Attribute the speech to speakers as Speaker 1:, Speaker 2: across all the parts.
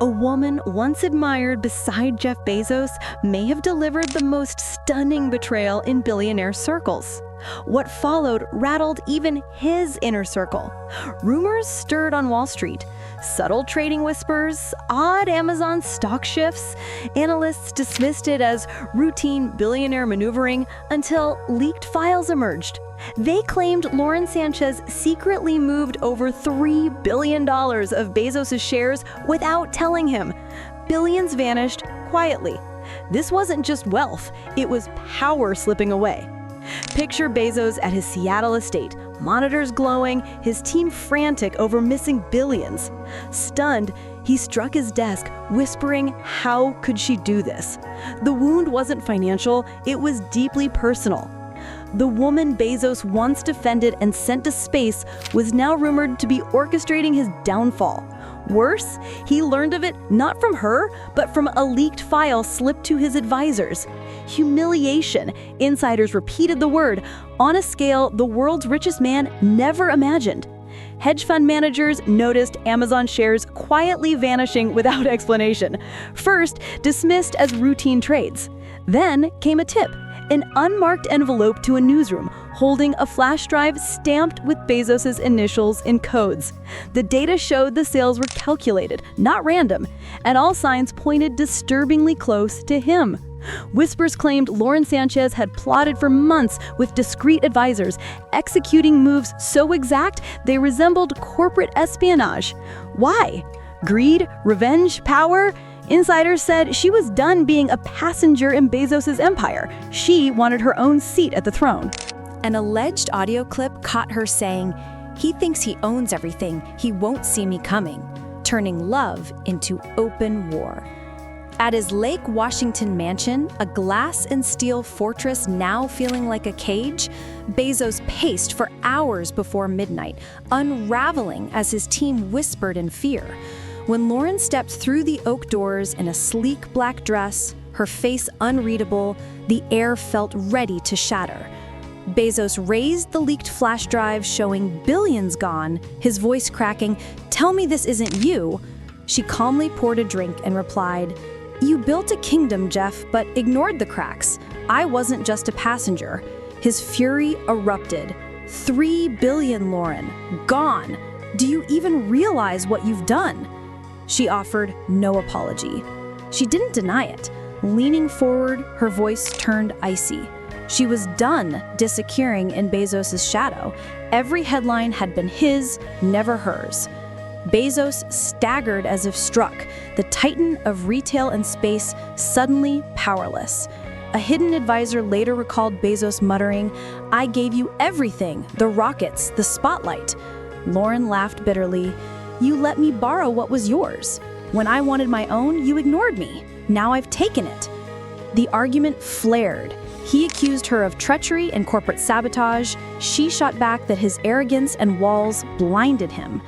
Speaker 1: A woman once admired beside Jeff Bezos may have delivered the most stunning betrayal in billionaire circles. What followed rattled even his inner circle. Rumors stirred on Wall Street, subtle trading whispers, odd Amazon stock shifts. Analysts dismissed it as routine billionaire maneuvering until leaked files emerged. They claimed Lauren Sanchez secretly moved over $3 billion of Bezos' shares without telling him. Billions vanished quietly. This wasn't just wealth, it was power slipping away. Picture Bezos at his Seattle estate, monitors glowing, his team frantic over missing billions. Stunned, he struck his desk, whispering, "How could she do this?" The wound wasn't financial, it was deeply personal. The woman Bezos once defended and sent to space was now rumored to be orchestrating his downfall. Worse, he learned of it not from her, but from a leaked file slipped to his advisors. Humiliation, insiders repeated the word, on a scale the world's richest man never imagined. Hedge fund managers noticed Amazon shares quietly vanishing without explanation. First, dismissed as routine trades. Then came a tip, an unmarked envelope to a newsroom holding a flash drive stamped with Bezos' initials in codes. The data showed the sales were calculated, not random, and all signs pointed disturbingly close to him. Whispers claimed Lauren Sanchez had plotted for months with discreet advisors, executing moves so exact they resembled corporate espionage. Why? Greed? Revenge? Power? Insiders said she was done being a passenger in Bezos' empire. She wanted her own seat at the throne.
Speaker 2: An alleged audio clip caught her saying, "He thinks he owns everything. He won't see me coming," turning love into open war. At his Lake Washington mansion, a glass and steel fortress now feeling like a cage, Bezos paced for hours before midnight, unraveling as his team whispered in fear. When Lauren stepped through the oak doors in a sleek black dress, her face unreadable, the air felt ready to shatter. Bezos raised the leaked flash drive showing billions gone, his voice cracking, "Tell me this isn't you." She calmly poured a drink and replied, "You built a kingdom, Jeff, but ignored the cracks. I wasn't just a passenger." His fury erupted. "3 billion, Lauren. Gone. Do you even realize what you've done?" She offered no apology. She didn't deny it. Leaning forward, her voice turned icy. She was done disappearing in Bezos' shadow. Every headline had been his, never hers. Bezos staggered as if struck, the titan of retail and space suddenly powerless. A hidden advisor later recalled Bezos muttering, "I gave you everything, the rockets, the spotlight." Lauren laughed bitterly. "You let me borrow what was yours. When I wanted my own, you ignored me. Now I've taken it." The argument flared. He accused her of treachery and corporate sabotage. She shot back that his arrogance and walls blinded him.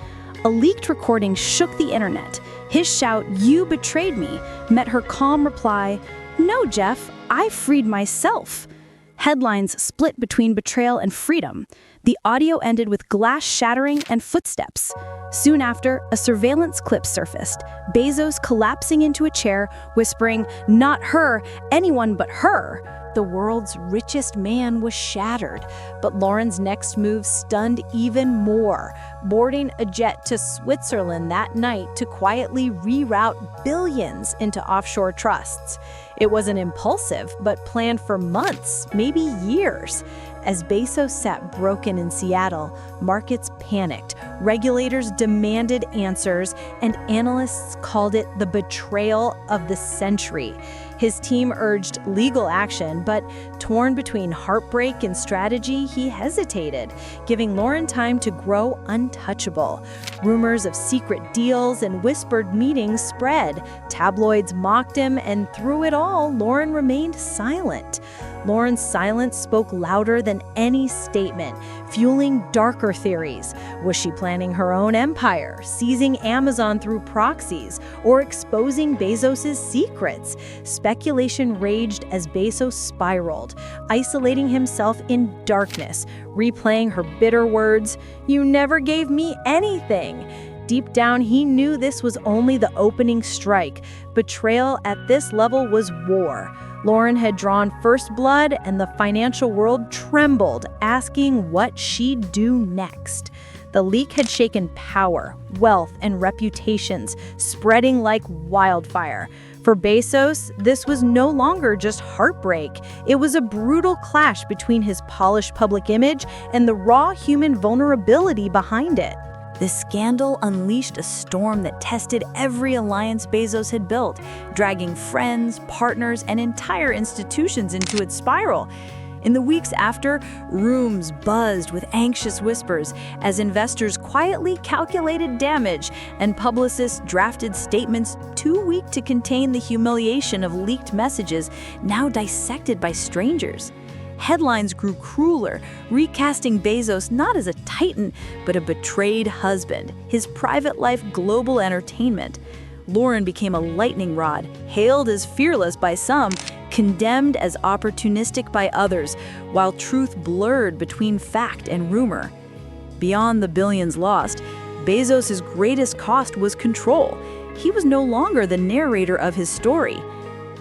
Speaker 2: A leaked recording shook the internet. His shout, "You betrayed me," met her calm reply, "No, Jeff, I freed myself." Headlines split between betrayal and freedom. The audio ended with glass shattering and footsteps. Soon after, a surveillance clip surfaced, Bezos collapsing into a chair, whispering, "Not her, anyone but her." The world's richest man was shattered, but Lauren's next move stunned even more, boarding a jet to Switzerland that night to quietly reroute billions into offshore trusts. It wasn't impulsive, but planned for months, maybe years. As Bezos sat broken in Seattle, markets panicked, regulators demanded answers, and analysts called it the betrayal of the century. His team urged legal action, but torn between heartbreak and strategy, he hesitated, giving Lauren time to grow untouchable. Rumors of secret deals and whispered meetings spread. Tabloids mocked him, and through it all, Lauren remained silent. Lauren's silence spoke louder than any statement, fueling darker theories. Was she planning her own empire, seizing Amazon through proxies, or exposing Bezos' secrets? Speculation raged as Bezos spiraled, isolating himself in darkness, replaying her bitter words, "You never gave me anything." deep down, he knew this was only the opening strike. Betrayal at this level was war. Lauren had drawn first blood, and the financial world trembled, asking what she'd do next. The leak had shaken power, wealth, and reputations, spreading like wildfire. For Bezos, this was no longer just heartbreak. It was a brutal clash between his polished public image and the raw human vulnerability behind it. The scandal unleashed a storm that tested every alliance Bezos had built, dragging friends, partners, and entire institutions into its spiral. In the weeks after, rooms buzzed with anxious whispers as investors quietly calculated damage and publicists drafted statements too weak to contain the humiliation of leaked messages now dissected by strangers. Headlines grew crueler, recasting Bezos not as a titan, but a betrayed husband, his private life global entertainment. Lauren became a lightning rod, hailed as fearless by some, condemned as opportunistic by others, while truth blurred between fact and rumor. Beyond the billions lost, Bezos' greatest cost was control. He was no longer the narrator of his story.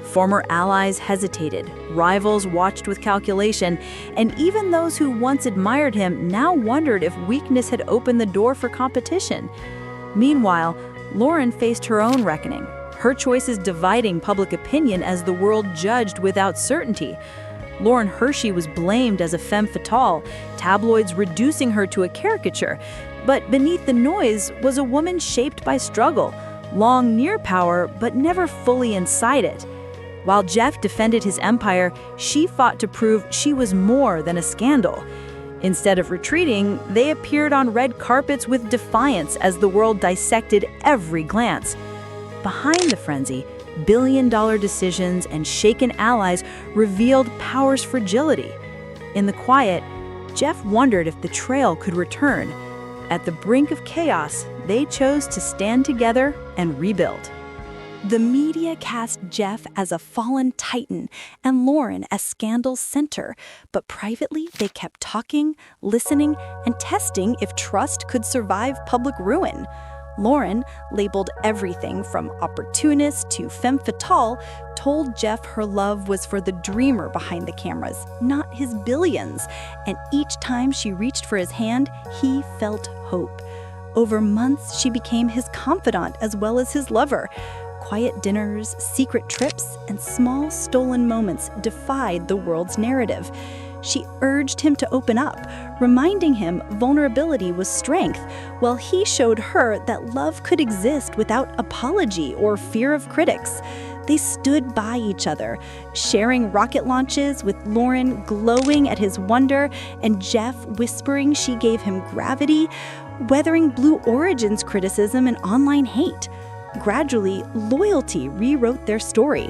Speaker 2: Former allies hesitated, rivals watched with calculation, and even those who once admired him now wondered if weakness had opened the door for competition. Meanwhile, Lauren faced her own reckoning, her choices dividing public opinion as the world judged without certainty. Lauren Hershey was blamed as a femme fatale, tabloids reducing her to a caricature. But beneath the noise was a woman shaped by struggle, long near power but never fully inside it. While Jeff defended his empire, she fought to prove she was more than a scandal. Instead of retreating, they appeared on red carpets with defiance as the world dissected every glance. Behind the frenzy, billion-dollar decisions and shaken allies revealed power's fragility. In the quiet, Jeff wondered if the trail could return. At the brink of chaos, they chose to stand together and rebuild. The media cast Jeff as a fallen titan and Lauren as scandal's center, but privately they kept talking, listening, and testing if trust could survive public ruin. Lauren, labeled everything from opportunist to femme fatale, told Jeff her love was for the dreamer behind the cameras, not his billions. And each time she reached for his hand, he felt hope. Over months, she became his confidant as well as his lover. Quiet dinners, secret trips, and small stolen moments defied the world's narrative. She urged him to open up, reminding him vulnerability was strength, while he showed her that love could exist without apology or fear of critics. They stood by each other, sharing rocket launches with Lauren glowing at his wonder and Jeff whispering she gave him gravity, weathering Blue Origin's criticism and online hate. Gradually, loyalty rewrote their story.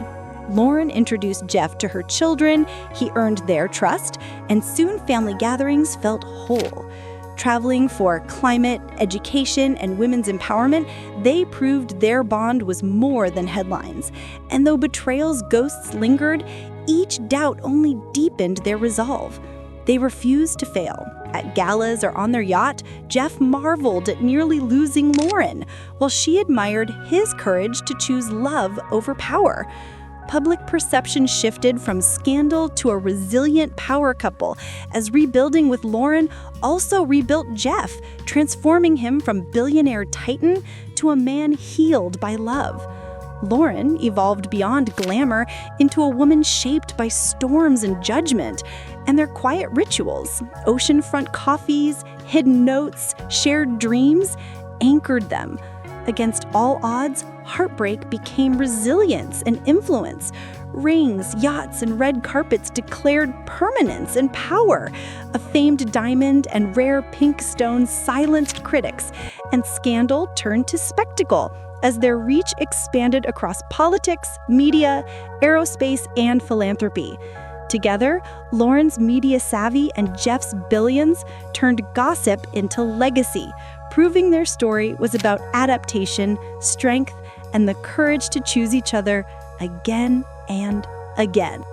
Speaker 2: Lauren introduced Jeff to her children, he earned their trust, and soon family gatherings felt whole. Traveling for climate, education, and women's empowerment, they proved their bond was more than headlines. And though betrayal's ghosts lingered, each doubt only deepened their resolve. They refused to fail. At galas or on their yacht, Jeff marveled at nearly losing Lauren, while she admired his courage to choose love over power. Public perception shifted from scandal to a resilient power couple, as rebuilding with Lauren also rebuilt Jeff, transforming him from billionaire titan to a man healed by love. Lauren evolved beyond glamour into a woman shaped by storms and judgment, and their quiet rituals, oceanfront coffees, hidden notes, shared dreams, anchored them. Against all odds, heartbreak became resilience and influence. Rings, yachts, and red carpets declared permanence and power. A famed diamond and rare pink stone silenced critics, and scandal turned to spectacle as their reach expanded across politics, media, aerospace, and philanthropy. Together, Lauren's media savvy and Jeff's billions turned gossip into legacy, proving their story was about adaptation, strength, and the courage to choose each other again and again.